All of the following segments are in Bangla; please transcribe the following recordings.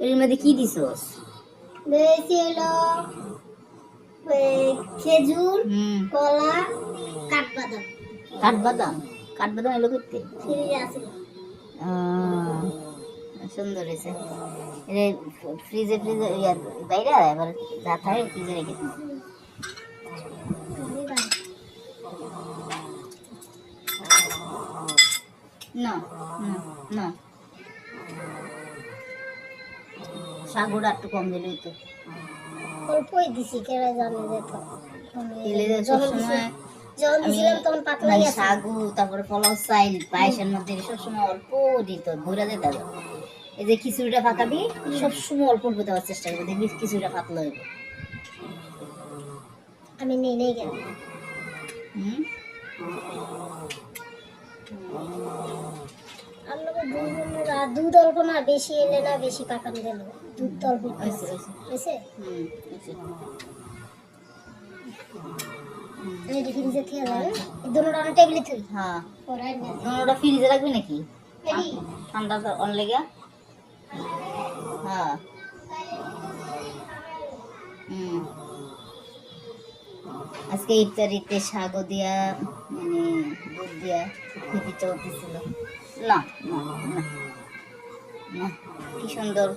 এর মধ্যে কি দিছস? বেশি হলো খেজুর, কলা, কাঠবাদাম। কাঠবাদাম? কাঠবাদাম এলো করতে ফ্রিজে আছে। সুন্দর হয়েছে। ফ্রিজে ফ্রিজে বাইরে এবার যা থাকে ফ্রিজে রেখে দিই। না না না, সাগর একটু কম দিলেই তো। অল্পই দিছি, কেন জানে যেত সবসময় যখন দিছিলাম তখন পাতলাই আছে। সাগু তারপরে পোলাও চাইল পায়েসের মধ্যে সবসময় অল্প দিত, ঘুরে যেত। এই যে খিচুড়িটা পাকাবি সবসময় অল্প অল্প দেওয়ার চেষ্টা করবি, দেখবি খিচুড়িটা পাতলা হইব। আমি নেই নেই কেন দুধ অল্প না, বেশি এলে না, বেশি পাকানো গেল দুধ তো অল্প হয়েছে। ফ্রিজে খেয়ে যাবে দুটোটা টেবিলে থই। হ্যাঁ দুটোটা ফ্রিজে রাখবি নাকি ঠান্ডা অন লেগে? হ্যাঁ আজকে ইফতারিতে শাক দিয়া মানে দুধ দিয়া খেতে চলতেছিল। না না না না, কি সুন্দর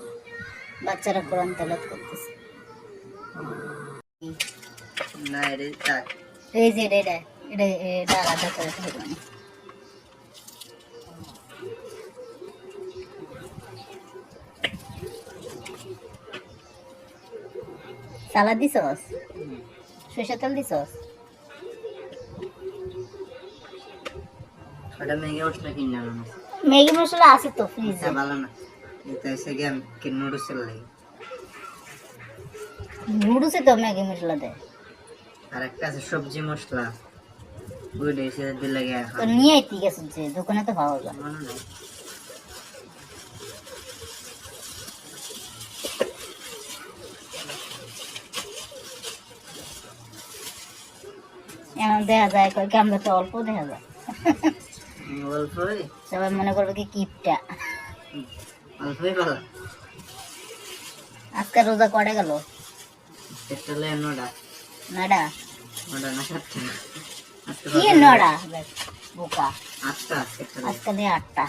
বাচ্চারা কোরআন তেলাওয়াত করতেছে। না এটা এই যে এটা এটা এটা আলাদা করে থাকবে না। সালাদ দিছস? সরিষার তেল দিছস? ওটা ম্যাগি মশলা কিনে আনো। ম্যাগি মশলা আছে তো ফ্রিজে। ভালো না, এটা এসে গেম কি নুডলস লাগে। নুডলসে তো ম্যাগি মশলা দেয়। আর একটা আছে সবজি মশলা, ওইটা এসে দিলে লাগে। তো নিয়ে আইতি গেছ যে দোকানে তো পাওয়া যায়। মনে নাই এমন দেখা যায় আমরা তো অল্প দেখা যায়। অল্পই সবাই মনে করবে কি কিপটা। অল্পই ভালো। আজকে রোজা কড়ে গেল? পেট্রোলে নটা নটা নটা না সাতটা। কি নটা বোকা? আটটা আজকে দিয়ে 8টা।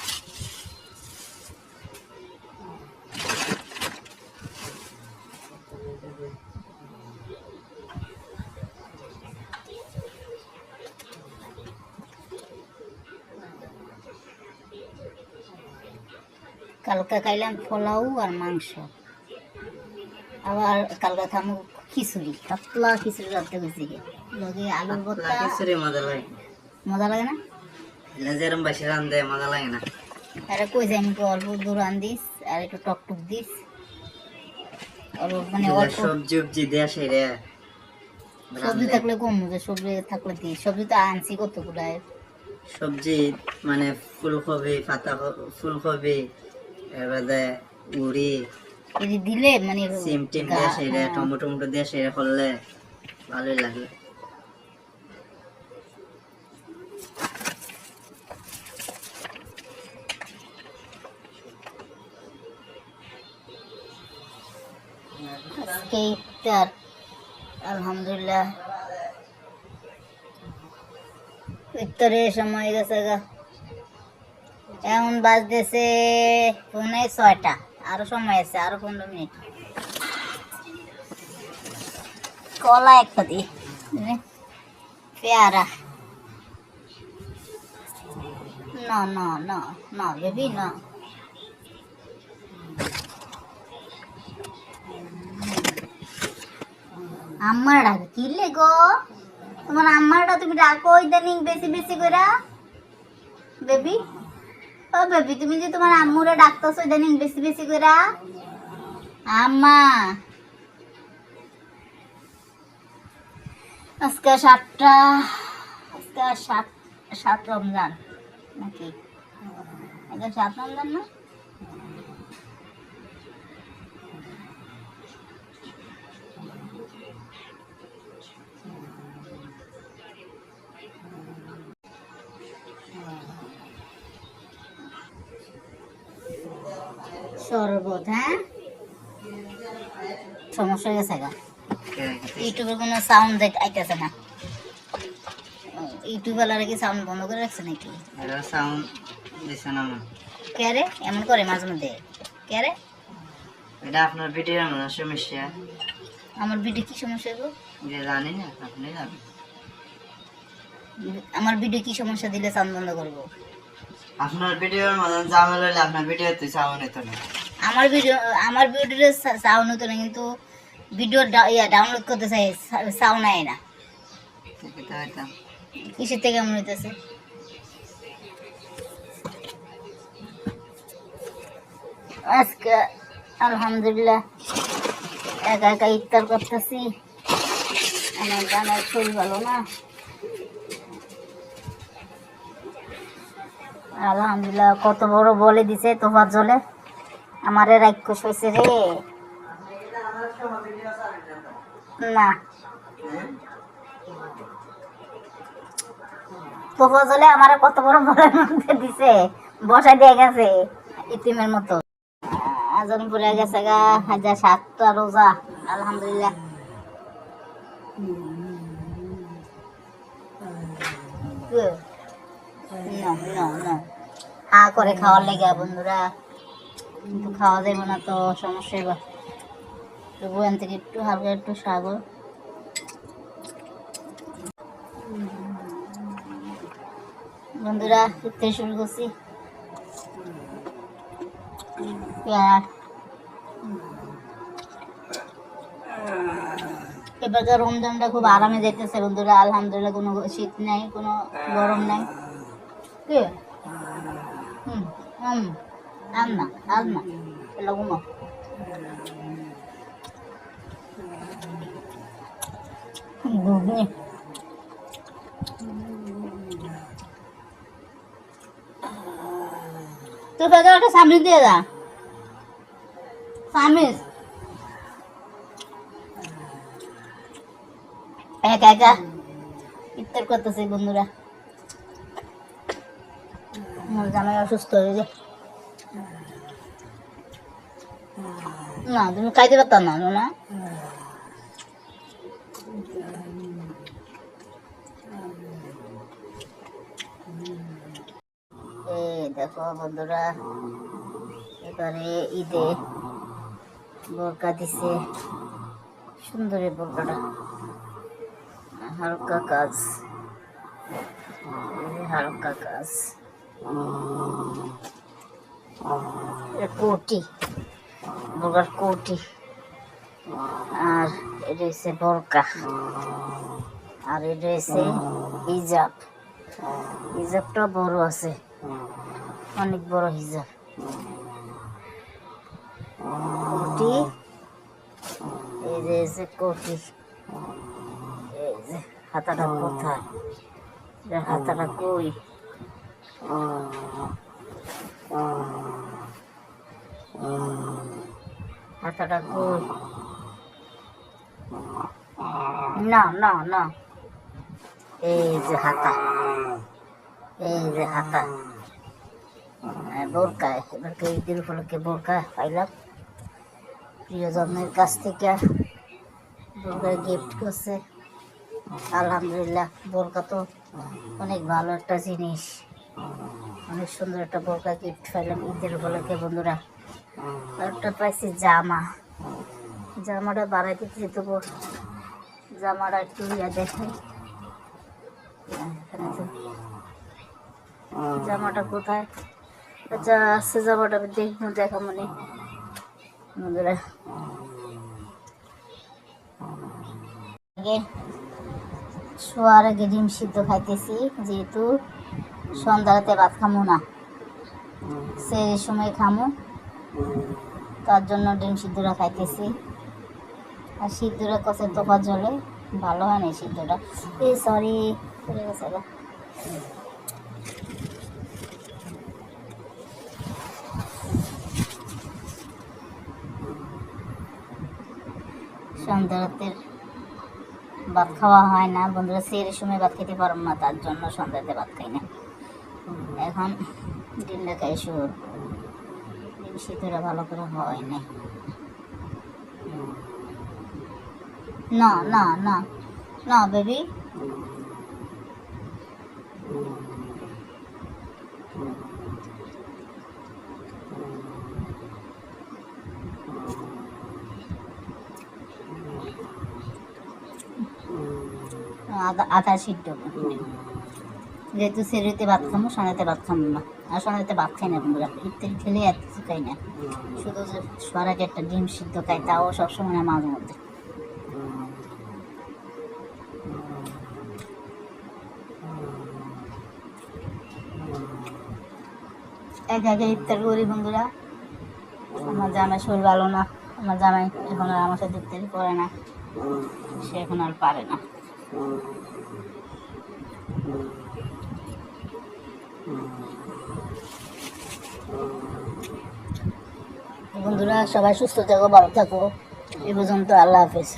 কালকে খাইলাম পোলাও আর মাংস, আবার কালকে খামু খিচুড়ি, পাতলা খিচুড়ি রাখতে গেছি লগে আলুর ভর্তা। খিচুড়ি মজা লাগে। মজা লাগে না? যেরম বাসি রান্ধে মজা লাগে না। আরে কই যাই আমি অল্প দূর রান দিস আর একটু টকটুক দিস অল্প, মানে অল্প সবজি উবজি দেয়া সেই রে। সবজি থাকলে কম, সবজি থাকলে দিস। সবজি তো আনছি কতগুলো সবজি মানে ফুলকপি, পাতা ফুলকপি, এবারে উড়ি এদি দিলে মানে সিম টিম দিয়ে সেরে টমেটো টমেটো দিয়ে সেরে করলে ভালোই লাগে। ইফতার আলহামদুলিল্লাহ ইফতারের সময় গেছে গা। এখন বাজতেছে 6:45, আরো সময় আছে, আরো 15 মিনিট। কলা একটা দি, পেয়ারা। না না না না বেবি না। আম্মার ডাকে কিলে গো, তোমার আম্মারটা তুমি ডাকো ইদানিং বেশি বেশি করে। বেবি ও বেবি, তুমি যে তোমার আম্মুরে ডাকতেছো ইদানিং বেশি বেশি করে। আম্মা আজকে 7টা, আজকে 7 রমজান নাকি? আজকে 7 রমজান না? শরবত, হ্যাঁ সমস্যা হয়ে গেছে গা। ইউটিউবের কোনো সাউন্ড আইতেছে না। ইউটিউব ওয়ালারা কি সাউন্ড বন্ধ করে রাখছে নাকি? এটা সাউন্ড দিছে না মনে। কে রে এমন করে মাঝে মধ্যে? কে রে? এটা আপনার ভিডিওর মনে সমস্যা। আমার ভিডিও কি সমস্যা গো? যে জানি না, আপনি জানেন। আমার ভিডিও কি সমস্যা দিলে সাউন্ড বন্ধ করবো? আপনার ভিডিওর মনে ঝামেলা হইলে আপনার ভিডিওতে সাউন্ড হতো না। আমার ভিডিওর সাউন্ড হতো না, কিন্তু ভিডিও ডাউনলোড করতে চাই সাউন্ড আয় না। কিসের থেকে এমন হইতেছে? আজকে আলহামদুলিল্লাহ একা একা ইফতার করতেছি। আমার গানের শরীর ভালো না। আলহামদুলিল্লাহ কত বড় বলে দিছে তোফার জলে, আমারে রাক্ষস হয়েছে রে। না তোফা জলে আমারে কত বড় বলের মধ্যে দিছে, বসাই দিয়ে গেছে ইতিমের মতো। আজান পড়ে গেছে গা, 7টা রোজা আলহামদুলিল্লাহ। হা করে খাওয়ার লেগে বন্ধুরা, কিন্তু খাওয়া যাবে না তো সমস্যা। এবার তবু এন থেকে একটু হালকা একটু সাগর। বন্ধুরা ইফতার শুরু করছি। এবারকার রমজানটা খুব আরামে যাইতেছে বন্ধুরা আলহামদুলিল্লাহ। কোনো শীত নাই, কোনো গরম নাই। কি আন্না আন্না এলাগুনো ঘুগনি। তো একটা সামনে দিয়ে যা, সামিস একা একা ইফতার করতেছে বন্ধুরা। আমার জামাই অসুস্থ হয়ে যায় না, তুমি খাইতে পারতাম না না। দেখো বন্ধুরা এবারে ঈদে বোরকা দিছে, সুন্দর এই বোরকাটা, হালকা কাজ, হালকা কাজ। কোটি বোরকার কোটি, আর এটা হচ্ছে বোরকা, আর এটা হচ্ছে হিজাব। হিজাবটা বড় আছে, অনেক বড় হিজাব। কোটি, এই যে হচ্ছে কোটি। এই যে হাতাটা কোথায়? হাতাটা কই? হাতাটা কই? না না না, এই যে হাতা, এই যে হাতা বোরকা। এবারকে ঈদের উপলক্ষে বোরকা পাইলাম প্রিয়জনের কাছ থেকে, বোরকা গিফট করছে আলহামদুলিল্লাহ। বোরকা তো অনেক ভালো একটা জিনিস, অনেক সুন্দর একটা বোরকা গিফট পাইলাম ঈদের উপলক্ষে বন্ধুরা। একটা পাইছি জামা, জামাটা বাড়াই দিচ্ছি, তবু জামাটা একটু দেখাই। জামাটা কোথায়? আচ্ছা আছে, জামাটা দেখবো, দেখা মনে বন্ধুরা। শোয়ার আগে ডিম সিদ্ধ খাইতেছি, যেহেতু সন্ধ্যাতে ভাত খামো না, সেই সময় খামো, তার জন্য ডিম সিদ্ধটা খাইতেছি। আর সিদ্ধটা কষে তোফা জলে ভালো হয় না সিদ্ধটা। এই সরি পড়ে গেছে গা। সন্ধ্যা রাতের ভাত খাওয়া হয় না বন্ধুরা, সেই সময় ভাত খেতে পারব না, তার জন্য সন্ধ্যাতে ভাত খাই না। এখন ডিমটা খাই, শুরু শীতটা ভালো করে হয় নাই। না না না না বেবি, আধা সিদ্ধ যেহেতু সেরিতে ভাত খামো, সোনাতে ভাত খামো না। আর সোনাতে ভাত খাই না বন্ধুরা, ইত্যাদি খেলে এত কিছু খাই না, শুধু যে সরাকে একটা ডিম সিদ্ধ খাই, তাও সবসময় না, মাঝে মধ্যে। একে একে ইফতার করি বন্ধুরা। আমার জামাই শরীর ভালো না, আমার জামাই এখন আর আমার সাথে ইফতারি করে না, সে এখন আর পারে না। বন্ধুরা সবাই সুস্থ থাকো, ভালো থাকো। এ পর্যন্ত, আল্লাহ হাফেজ।